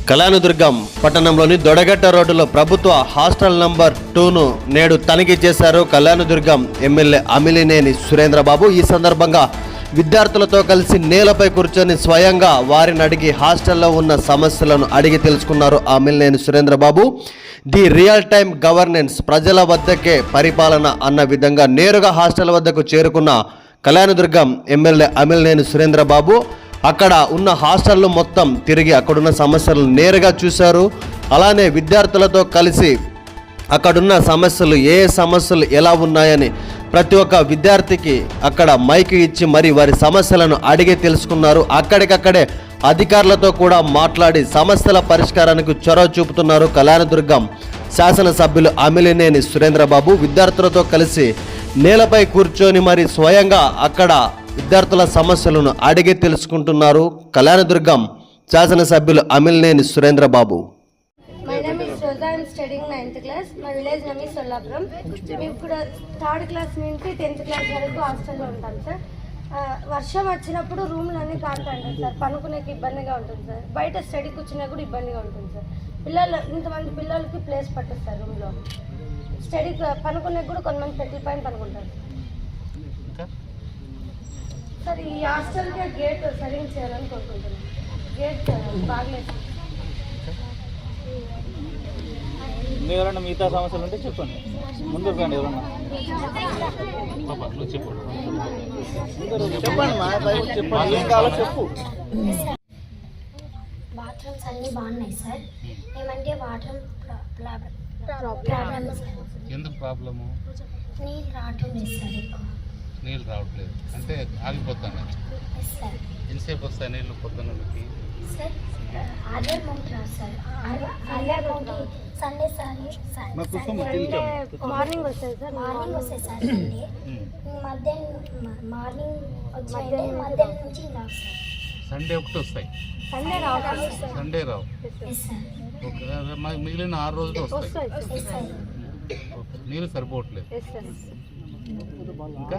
కళ్యాణదుర్గం పట్టణంలోని దొడగట్ట రోడ్డులో ప్రభుత్వ హాస్టల్ నంబర్ 2ను నేడు తనిఖీ చేశారు కళ్యాణదుర్గం ఎమ్మెల్యే అమిలినేని సురేంద్రబాబు. ఈ సందర్భంగా విద్యార్థులతో కలిసి నేలపై కూర్చొని స్వయంగా వారిని అడిగి హాస్టల్లో ఉన్న సమస్యలను అడిగి తెలుసుకున్నారు Amilineni Surendra Babu. The real time governance, ప్రజల వద్దకే పరిపాలన అన్న విధంగా నేరుగా హాస్టల్ వద్దకు చేరుకున్న కళ్యాణదుర్గం ఎమ్మెల్యే అమిలినేని సురేంద్రబాబు అక్కడ ఉన్న హాస్టళ్ళు మొత్తం తిరిగి అక్కడున్న సమస్యలను నేరుగా చూశారు. అలానే విద్యార్థులతో కలిసి అక్కడున్న సమస్యలు ఏ సమస్యలు ఎలా ఉన్నాయని ప్రతి ఒక్క విద్యార్థికి అక్కడ మైక్ ఇచ్చి మరి వారి సమస్యలను అడిగి తెలుసుకున్నారు. అక్కడికక్కడే అధికారులతో కూడా మాట్లాడి సమస్యల పరిష్కారానికి చొరవ చూపుతున్నారు కళ్యాణదుర్గం శాసనసభ్యులు అమిలినేని సురేంద్రబాబు. విద్యార్థులతో కలిసి నేలపై కూర్చొని మరి స్వయంగా అక్కడ విద్యార్థుల సమస్యలను అడిగి తెలుసుకుంటున్నారు కళ్యాణదుర్గం శాసనసభ్యులు Amilineni Surendra Babu. My name is Rosa. I am studying 9th class. My village name is Sollapuram. మేము ఇక్కడ 3rd క్లాస్ నుంచి 10th క్లాస్ వరకు హాస్టల్లో ఉంటాం సార్. వర్షం వచ్చినప్పుడు రూమ్లు అన్నీ కాంటాంటాయి సార్. పనుకునేకి ఇబ్బందిగా ఉంటుంది సార్. బయట స్టడీ కూర్చునే కూడా ఇబ్బందిగా ఉంటుంది సార్. ఇంతమంది పిల్లలకి ప్లేస్ పట్టదు సార్ రూమ్లో. స్టడీ పనుకునే కూడా కొంతమంది పెట్టిల పైన పనుకుంటారు సార్. ఈ హాస్టల్కి గేట్ సరిగ్గా చేయాలని కోరుకుంటున్నాను. గేట్ బాగలేదు. ఎవరైనా మిగతా సమస్యలు ఉంటే చెప్పండి, ముందుకు రండి. ఎవరన్నా చెప్పండి, ఏం కావాలో చెప్పు. బాత్రూమ్స్ అన్నీ బాగున్నాయి సార్. ఏమంటే వాటర్ ప్రాబ్లమ్. ఎందుకు ప్రాబ్లము? నీళ్ళు రావటం లేదు సార్. ఎక్కువ నీళ్ళు రావట్లేదు అంటే ఆగిపోతాను. ఎంతసేపు వస్తాయి నీళ్ళు పొద్దున్న సార్? ఆధార్ మౌంట్ రాదు సార్. ఆధార్ మౌంట్ సండే మార్నింగ్ వస్తాయి సార్. మార్నింగ్ వస్తాయి సార్. సండే మార్నింగ్ వచ్చాయంటే మధ్యాహ్నం నుంచి రావు సార్. సండే ఒకటి వస్తాయి, సండే రావు. సండే రావు. Yes sir. ఓకే, మిగిలిన 6 రోజులు వస్తాయి. Yes sir. నీళ్ళు సరిపోవట్లేదు. ఇంకా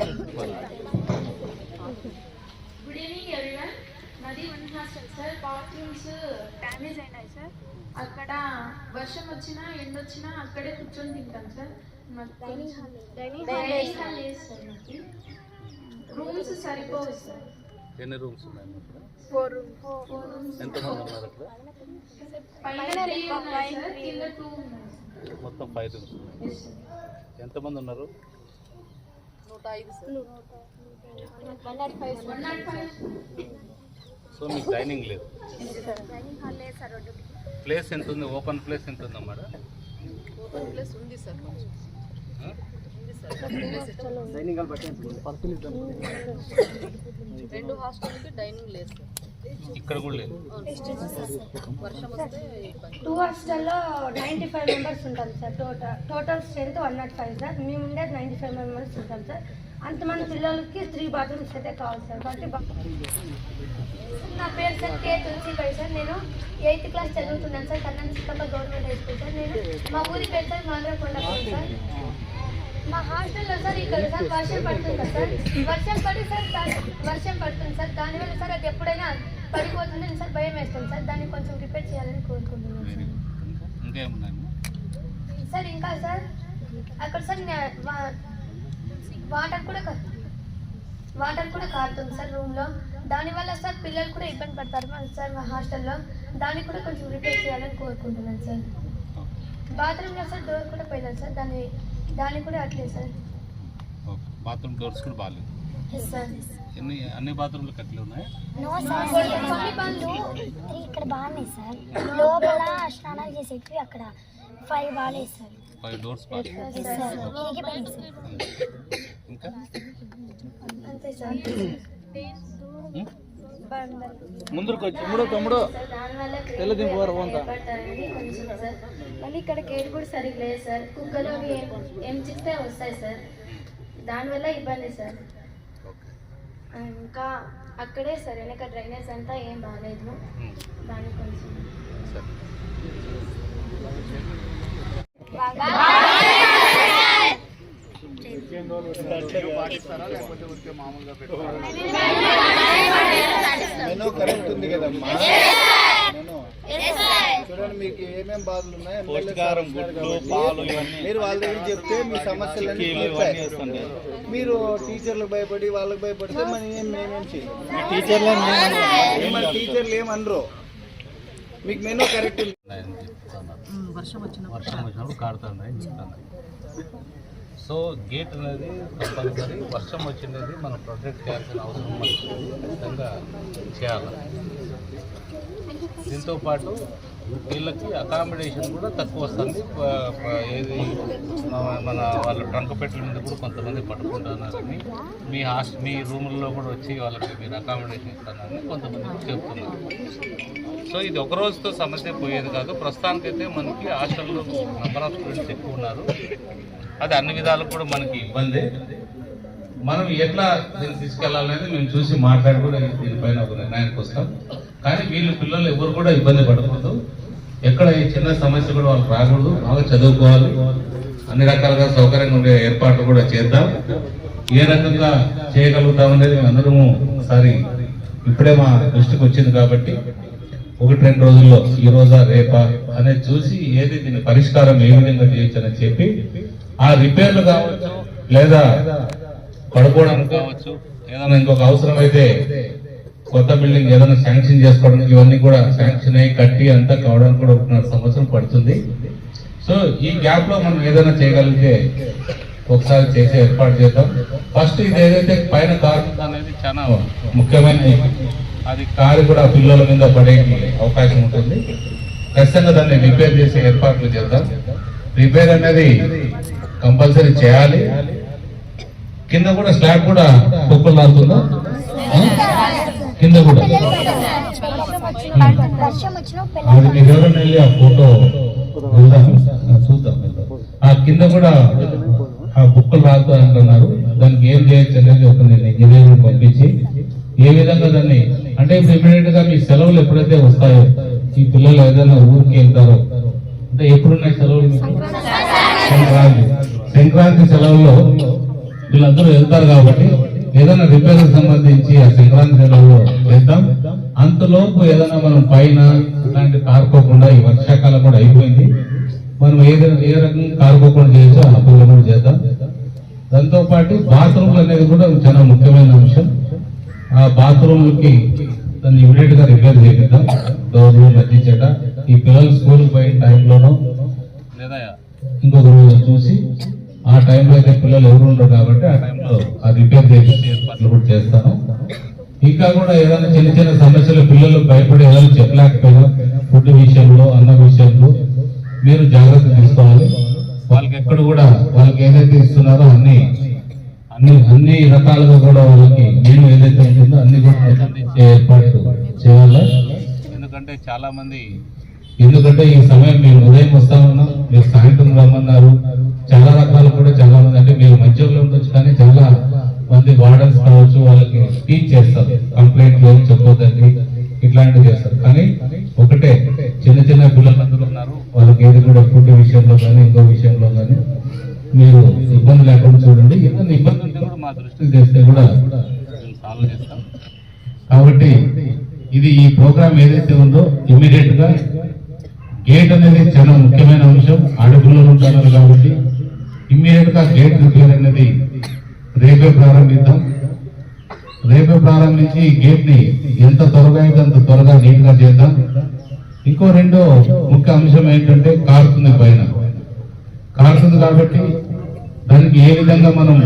గుడ్ ఈవినింగ్ ఎవ్రీవన్. నాది 1 హాస్టల్ సార్. బాత్రూమ్స్ డ్యామేజ్ అయినాయి సార్. అక్కడ వర్షం వచ్చినా ఎండ వచ్చినా అక్కడే కూర్చొని తింటాం సార్. డైనింగ్ హాల్ లేదు సార్. మాకు రూమ్స్ సరిపోవు సార్. ఎన్ని రూమ్స్ ఉన్నాయి? 4 రూమ్స్. ఎంతమంది ఉన్నారు అక్కడ? పైన 3 ఉన్నాయి సార్, కింద 2 ఉన్నాయి. మొత్తం 5 రూమ్స్ ఉన్నాయి. ఎంతమంది ఉన్నారు? 105 సార్. 105. సో మీకు డైనింగ్ లేదు. డైనింగ్ హాల్ లేదు సార్. ప్లేస్ ఎంత ఉంది? ఓపెన్ ప్లేస్ ఎంత ఉందమ్మా? ఓపెన్ ప్లేస్ ఉంది సార్. డైనింగ్ హాల్ బట్టి పరిశీలిద్దాం. 2 హాస్టల్కి డైనింగ్ లేదు సార్. ఇక్కడ కూడా లేదు. వర్షం వస్తే 2 హాస్టల్లో 95 మెంబర్స్ ఉంటాం సార్. Total strength 105 sir. మేము ఉండేది 95 మెంబర్స్ ఉంటాం సార్. అంతమంది పిల్లలకి 3 బాత్రూమ్స్ అయితే కావాలి సార్. కాబట్టి నా పేరు సార్ కే తులసిపై సార్. నేను 8th క్లాస్ చదువుతున్నాను sir. Kannan Chikkappa government high school sir. నేను మా ఊరి పేరు సార్ మాంద్రకొండపల్లి సార్. మా హాస్టల్లో సార్ ఇక్కడ సార్ వర్షం పడుతుంది సార్. వర్షం పడుతుంది సార్. దానివల్ల సార్ అది ఎప్పుడైనా పడిపోతుంది సార్. భయం వేస్తుంది సార్. దాన్ని కొంచెం రిపేర్ చేయాలని కోరుకుంటున్నాను సార్. ఇంకేమున్నాయి సార్ ఇంకా సార్ అక్కడ సార్ వాటర్ కూడా కారుతుంది సార్ రూమ్లో. దానివల్ల సార్ పిల్లలు కూడా ఇబ్బంది పడతారు సార్ మా హాస్టల్లో. దాన్ని కూడా కొంచెం రిపేర్ చేయాలని కోరుకుంటున్నాను సార్. బాత్రూంలో సార్ డోర్ కూడా పోయింది సార్. దాన్ని కూడా అట్లే సార్. బాత్రూమ్ డోర్స్ కూడా బాగాలేదు. అన్ని బాత్రూమ్లు కట్టలు ఉన్నాయి. కొన్ని పనులు ఇక్కడ బాగున్నాయి సార్. లోపల స్నానాలు చేసేవి అక్కడ 5 బాగాలేదు సార్. 5 డోర్స్ ఇంకా అంతే సార్. ముందుకు వచ్చి తమ్ముడు తెల్లదింపు మళ్ళీ ఇక్కడ గేట్ కూడా సరిగ్గా లేదు సార్. కుక్కలు ఏం చిక్తే వస్తాయి సార్. దానివల్ల ఇబ్బంది సార్. ఇంకా అక్కడే సార్ వెనక డ్రైనేజ్ అంతా ఏం బాగాలేదు. దానికి కొంచెం మెనూ కరెక్ట్ ఉంది కదమ్మా? చూడండి మీకు ఏమేం బాధలు ఉన్నాయో పౌష్టికాహారం, గుడ్లు, పాలు ఇవన్నీ మీరు వాళ్ళ దగ్గర చెప్తే మీ సమస్యలన్నీ తీరుతాయి. మీరు టీచర్లకు భయపడి వాళ్ళకి భయపడితే మేమేం చేయాలి? టీచర్లు ఏమనరు, మీకు మెనూ కరెక్ట్ ఉంది. వర్షం వచ్చినప్పుడు కారుతున్నాయి చెప్తున్నాయి. సో గేట్ అనేది కంపల్సరీ వర్షం వచ్చినది మనం ప్రొటెక్ట్ చేయాల్సిన అవసరం మనకు విధంగా చేయాలి. దీంతోపాటు వీళ్ళకి అకామిడేషన్ కూడా తక్కువ వస్తుంది. ఏది మన వాళ్ళ ట్రంక్ పెట్టెల మీద కూడా కొంతమంది పట్టుకుంటున్నారని, మీ రూముల్లో కూడా వచ్చి వాళ్ళకి మీరు అకామిడేషన్ ఇస్తున్నారని కొంతమంది కూడా చెప్తున్నారు. సో ఇది ఒక రోజుతో సమస్య పోయేది కాదు. ప్రస్తుతానికైతే మనకి హాస్టల్లో నెంబర్ ఆఫ్ స్టూడెంట్స్ ఎక్కువ ఉన్నారు. అది అన్ని విధాలకు కూడా మనకి ఇబ్బంది. మనం ఎట్లా దీన్ని తీసుకెళ్లాలనేది మేము చూసి మాట్లాడి కూడా దీనిపైన ఒక నిర్ణయానికి వస్తాం. కానీ వీళ్ళు పిల్లలు ఎవరు కూడా ఇబ్బంది పడకూడదు. ఎక్కడ ఈ చిన్న సమస్య కూడా వాళ్ళకి రాకూడదు. బాగా చదువుకోవాలి. అన్ని రకాలుగా సౌకర్యంగా ఉండే ఏర్పాట్లు కూడా చేద్దాం. ఏ రకంగా చేయగలుగుతాం అనేది అందరము ఒకసారి ఇప్పుడే మా దృష్టికి వచ్చింది కాబట్టి 1-2 రోజుల్లో ఈ రోజా రేపా అనేది చూసి ఏది దీని పరిష్కారం ఏ విధంగా చేయొచ్చు అని చెప్పి ఆ రిపేర్లు కావచ్చు, లేదా పడుకోవడానికి కావచ్చు, ఏదైనా ఇంకొక అవసరం అయితే కొత్త బిల్డింగ్ ఏదైనా శాంక్షన్ చేసుకోవడానికి ఇవన్నీ కూడా శాంక్షన్ అయ్యి కట్టి అంతా కావడానికి కూడా 1.5 సంవత్సరం పడుతుంది. సో ఈ గ్యాప్ లో మనం ఏదైనా చేయగలిగితే ఒకసారి చేసే ఏర్పాటు చేద్దాం. ఫస్ట్ ఇది ఏదైతే పైన కారు అనేది చాలా ముఖ్యమైన, అది కారు కూడా పిల్లల మీద పడే అవకాశం ఉంటుంది. ఖచ్చితంగా దాన్ని రిపేర్ చేసే ఏర్పాట్లు చేద్దాం. రిపేర్ అనేది కంపల్సరీ చేయాలి. కింద కూడా స్లాబ్ కూడా కుక్కలు రాస్తుందా? కింద కూడా అది మీరు ఎవరైనా వెళ్ళి ఆ ఫోటో చూద్దాం. ఆ కింద కూడా ఆ బుక్కలు రాదు అంటున్నారు. దానికి ఏం చేయొచ్చు అనేది ఒక నేను ఇంజనీరింగ్ పంపించి ఏ విధంగా దాన్ని, అంటే ఇప్పుడు ఇమీడియట్ గా మీ సెలవులు ఎప్పుడైతే వస్తాయో, ఈ పిల్లలు ఏదైనా ఊరికి వెళ్తారో, అంటే ఎప్పుడున్నాయి సెలవులు? సంక్రాంతి సెలవుల్లో వీళ్ళందరూ వెళ్తారు కాబట్టి ఏదైనా రిపేర్ సంబంధించి ఆ సంక్రాంతి సెలవుల్లో చేద్దాం. అంతలోపు ఏదైనా మనం పైన ఇలాంటి కారుకోకుండా, ఈ వర్షాకాలం కూడా అయిపోయింది, మనం ఏదైనా ఏ రకంగా కారుకోకుండా చేయొచ్చో ఆ పనులు కూడా చేద్దాం. దాంతో పాటు బాత్రూమ్లు అనేది కూడా చాలా ముఖ్యమైన అంశం. ఆ బాత్రూమ్లకి దాన్ని ఇమీడియట్ గా రిపేర్ చేపిద్దాం. డోర్లు మధ్యచేట ఈ పిల్లలు స్కూల్ పోయిన టైంలోనూ లేదా ఇంకొక రోజు చూసి ఆ టైంలో అయితే పిల్లలు ఎవరు ఉండరు కాబట్టి ఆ టైంలో ఆ రిపేర్ చేసే ఏర్పాట్లు కూడా చేస్తాను. ఇంకా కూడా ఏదైనా చిన్న చిన్న సమస్యలు పిల్లలు భయపడి ఏదైనా చెప్పలేకపోయినా ఫుడ్ విషయంలో, అన్న విషయంలో మీరు జాగ్రత్త తీసుకోవాలి. వాళ్ళకి ఎక్కడ కూడా వాళ్ళకి ఏదైతే ఇస్తున్నారో అన్ని రకాలుగా కూడా వాళ్ళకి నేను ఏదైతే ఉంటుందో అన్ని కూడా ఏర్పాటు చేయాలి. ఎందుకంటే చాలా మంది, ఎందుకంటే ఈ సమయం మేము ఉదయం వస్తామన్నా, మీరు సాయంత్రం రమ్మన్నారు. చాలా రకాలు కూడా చాలా మంది, అంటే మీరు మధ్యలో ఉండొచ్చు కానీ చాలా మంది వార్డర్స్ కావచ్చు వాళ్ళకి టీచ్ చేస్తారు, కంప్లైంట్ ఏం చెప్పొద్దండి ఇట్లాంటివి చేస్తారు. కానీ ఒకటే, చిన్న చిన్న పిల్లలందరూ ఉన్నారు, వాళ్ళకి ఏది కూడా ఫుడ్ విషయంలో కానీ ఇంకో విషయంలో కానీ మీరు ఇబ్బంది లేకుండా చూడండి. ఏదైనా ఇబ్బంది ఉంటే కూడా మా దృష్టికి చేస్తే కూడా సాల్వ్ చేస్తాం. కాబట్టి ఇది ఈ ప్రోగ్రామ్ ఏదైతే ఉందో ఇమీడియట్ గా గేట్ అనేది చాలా ముఖ్యమైన అంశం. ఆడపిల్లలు ఉంటున్నారు కాబట్టి ఇమ్మీడియట్ గా గేట్ రిపేర్ అనేది రేపే ప్రారంభిద్దాం. రేపే ప్రారంభించి గేట్ ని ఎంత త్వరగా అయితే అంత త్వరగా నీట్ గా చేద్దాం. ఇంకో రెండో ముఖ్య అంశం ఏంటంటే కారుతుంది, పైన కారుతుంది కాబట్టి దానికి ఏ విధంగా మనం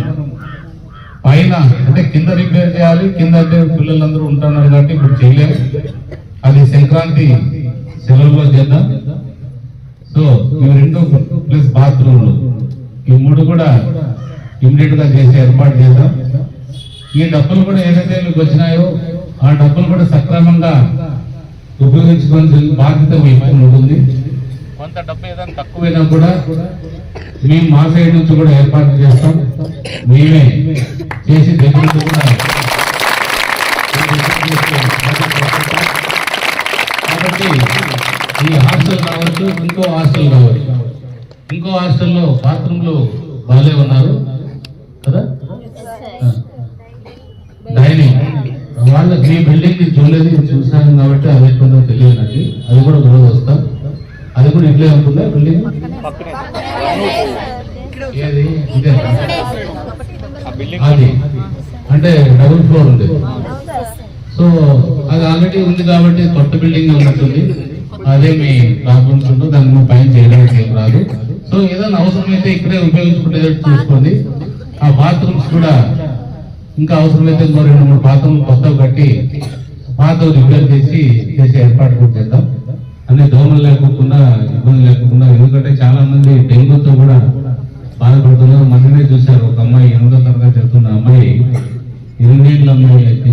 పైన అంటే కింద రిపేర్ చేయాలి. కింద అంటే పిల్లలందరూ ఉంటున్నారు కాబట్టి ఇప్పుడు చేయలేము. అది సంక్రాంతి సెలవుల్లో చేద్దాం. సో ఇవి 2 ప్లస్ బాత్రూమ్లు, ఈ 3 కూడా ఇమ్మీడియట్ గా చేసే ఏర్పాటు చేద్దాం. ఈ డబ్బులు కూడా ఏదైతే మీకు వచ్చినాయో ఆ డబ్బులు కూడా సక్రమంగా ఉపయోగించుకోవాల్సిన బాధ్యత మీకు ఉంటుంది. కొంత డబ్బు ఏదైనా తక్కువైనా కూడా మేము మా సైడ్ నుంచి కూడా ఏర్పాటు చేస్తాం. మేమే చేసి దగ్గర కూడా కాబట్టి ఈ హాస్టల్ కావచ్చు, ఇంకో హాస్టల్ కావచ్చు, ఇంకో హాస్టల్లో బాత్రూమ్లు బాగానే ఉన్నారు కదా. డైనింగ్ వాళ్ళకి మీ బిల్డింగ్ ని చూడలేదు, చూసాను కాబట్టి అది ఎట్లుందో తెలియదు నాకు. అది కూడా రోజు వస్తాం. కూడా ఇట్లే ఉంటుందా బిల్డింగ్? ఏది ఇదే అది అంటే డబుల్ ఫ్లోర్ ఉంది. సో అది ఆల్రెడీ ఉంది కాబట్టి కొత్త బిల్డింగ్ ఉన్నట్టుంది. అదే మీ ప్రాబ్లమ్స్ ఉంటూ దాన్ని పైన చేయడానికి ఏం రాదు. సో ఏదైనా అవసరమైతే ఇక్కడే ఉపయోగించుకునేటట్టు చూసుకోండి. ఆ బాత్రూమ్స్ కూడా ఇంకా అవసరమైతే ఇంకో 2-3 బాత్రూమ్లు కొత్తవి కట్టి పాతవి రిపేర్ చేసే ఏర్పాటు కూడా చేద్దాం. అన్ని దోమలు లేకుండా ఇబ్బంది లేకుండా, ఎందుకంటే చాలా మంది డెంగ్యూతో కూడా బాధపడుతున్నారు. మొన్ననే చూశారు ఒక అమ్మాయి 8వ తరగతి చదువుతున్న అమ్మాయి, 8 ఏళ్ళ అమ్మాయి అయితే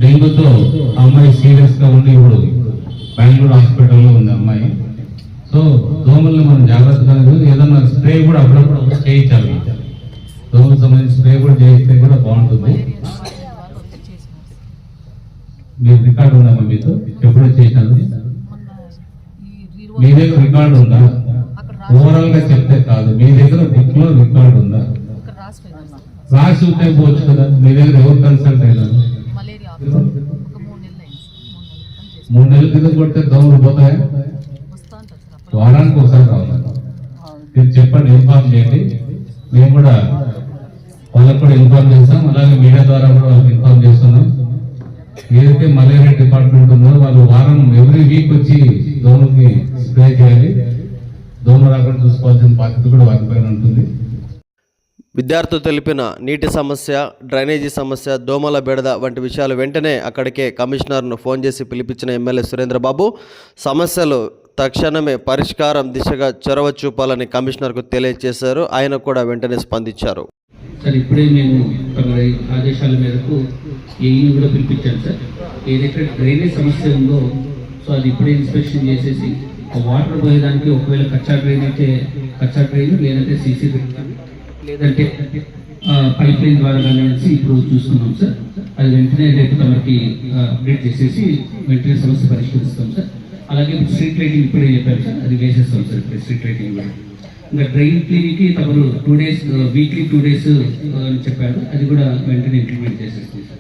డెంగ్యూతో ఆ అమ్మాయి సీరియస్ గా ఉండి ఇప్పుడు బెంగళూరు హాస్పిటల్లో ఉంది అమ్మాయి. సో దోమల్ని మనం జాగ్రత్తగా ఏదన్నా స్ప్రే కూడా అప్పుడప్పుడు చేయించాలి. దోమలకు సంబంధించి స్ప్రే కూడా చేయిస్తే కూడా బాగుంటుంది. మీరు రికార్డు ఉందమ్మా మీతో ఎప్పుడో చేశాను? మీ దగ్గర రికార్డు ఉందా? ఓవరాల్ గా చెప్తే కాదు, మీ దగ్గర బుక్ లో రికార్డు ఉందా? రాసి ఉంటే పోవచ్చు కదా. మీ దగ్గర ఎవరు కన్సల్ట్ అయినారు? 3 నెలల క్రితం కొడితే దోమలు పోతాయా? వారానికి ఒకసారి రావాలి. మీరు చెప్పండి, ఇన్ఫార్మ్ చేయండి. మేము కూడా వాళ్ళకు కూడా ఇన్ఫార్మ్ చేస్తాం. అలాగే మీడియా ద్వారా కూడా వాళ్ళకి ఇన్ఫార్మ్ చేస్తున్నాం. ఏదైతే మలేరియా డిపార్ట్మెంట్ ఉందో వాళ్ళు వారం ఎవ్రీ వీక్ వచ్చి దోమలకి స్ప్రే చేయాలి. దోమ రాకుండా చూసుకోవాల్సిన బాధ్యత కూడా వారిపైన ఉంటుంది. విద్యార్థులు తెలిపిన నీటి సమస్య, డ్రైనేజీ సమస్య, దోమల బెడద వంటి విషయాలు వెంటనే అక్కడికే కమిషనర్ను ఫోన్ చేసి పిలిపించిన ఎమ్మెల్యే సురేంద్రబాబు సమస్యలు తక్షణమే పరిష్కారం దిశగా చొరవ చూపాలని కమిషనర్కు తెలియజేశారు. ఆయన కూడా వెంటనే స్పందించారు. సార్ ఇప్పుడే మేము ఆదేశాల మేరకు ఏఈని కూడా పిలిపించాను సార్. ఏదైతే డ్రైనేజ్ సమస్య ఉందో సో అది ఇప్పుడే ఇన్స్పెక్షన్ చేసేసి వాటర్ పోయేదానికి ఒకవేళ కచ్చా డ్రైన్ అయితే కచ్చా డ్రైన్, లేదంటే సీసీ డ్రైన్, లేదంటే పైప్ లైన్ ద్వారా అనేసి ఇప్పుడు చూస్తున్నాం సార్. అది వెంటనే రేపు తమకి అప్డేట్ చేసేసి వెంటనే సమస్య పరిష్కరిస్తాం సార్. అలాగే స్ట్రీట్ లైటింగ్ ఇప్పుడే చెప్పారు సార్, అది వేసేస్తాం సార్ ఇప్పుడు స్ట్రీట్ లైటింగ్ కూడా. ఇంకా డ్రైన్ క్లీన్కి తమరు 2 days వీక్లీ 2 days అని చెప్పారు, అది కూడా వెంటనే ఇంప్లిమెంట్ చేసేస్తాం సార్.